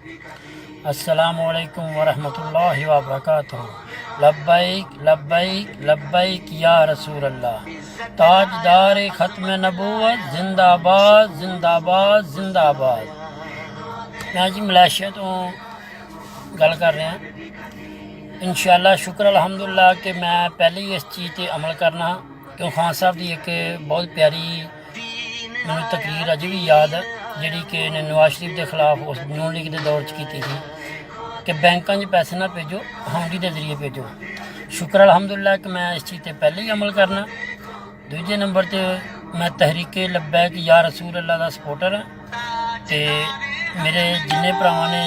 अस्सलामुअलैकुम वरहमतुल्लाहि वबरकातुहू। लब्बैक लब्बैक लब्बैक या रसूल अल्लाह। ताजदार ख़त्म नबूवत जिंदाबाद जिंदाबाद जिंदाबाद। मैं जी मलेशिया तो गल कर रहा इंशाअल्लाह शुक्र अल्हम्दुलिल्लाह कि मैं पहले ही इस चीज़ पर अमल करना क्यों खान साहब की एक बहुत प्यारी मैंने तकरीर अज भी याद है जी कि नवाज शरीफ के खिलाफ उस नून लीग के दौर की थी कि बैंकों में पैसे ना भेजो, हाउंडी के जरिए भेजो। शुक्र अल्हम्दुलिल्लाह कि मैं इस चीज़ पर पहले ही अमल करना। दूजे नंबर पर मैं तहरीके लब्बैक या रसूल अल्लाह का सपोर्टर हाँ। तो मेरे जिन्ने भरावां ने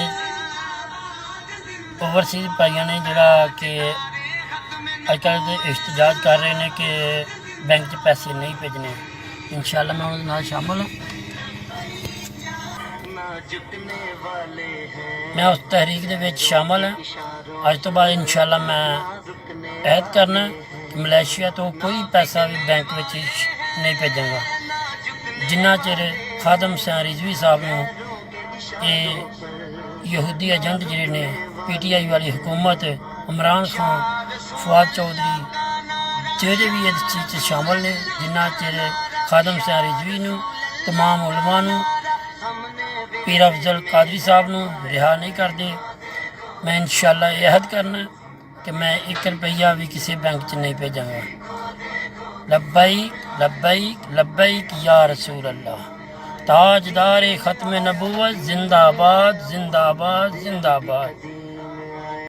ओवरसीज भाइयों ने जोड़ा कि अजकल एहतजाज कर रहे हैं कि बैंक च पैसे नहीं भेजने, इंशाअल्लाह मैं उनके नाल शामिल हाँ। मैं उस तहरीक दे विच शामिल हाँ। अज तो बाद इंशाअल्लाह मैं ऐद करना कि मलेशिया तो कोई पैसा भी बैंक में नहीं भेजांगा जिन्ना चिर खादम हुसैन रिजवी साहब नूं यहूदी एजेंट जिहड़े ने PTI वाली हुकूमत इमरान खान फवाद चौधरी जेह्ड़े भी इस चीज़ शामिल ने जिन्ना चिर खादम हुसैन रिजवी नूं तमाम उलमा नूं पीर अफजल कादरी साहब नूं रिहा नहीं करते, मैं इंशाअल्लाह अहद करना कि मैं 1 रुपया भी किसी बैंक च नहीं भेजांगा। लब्बैक लब्बैक लब्बैक या रसूल अल्लाह। ताजदार ख़त्म नबूवत जिंदाबाद जिंदाबाद जिंदाबाद।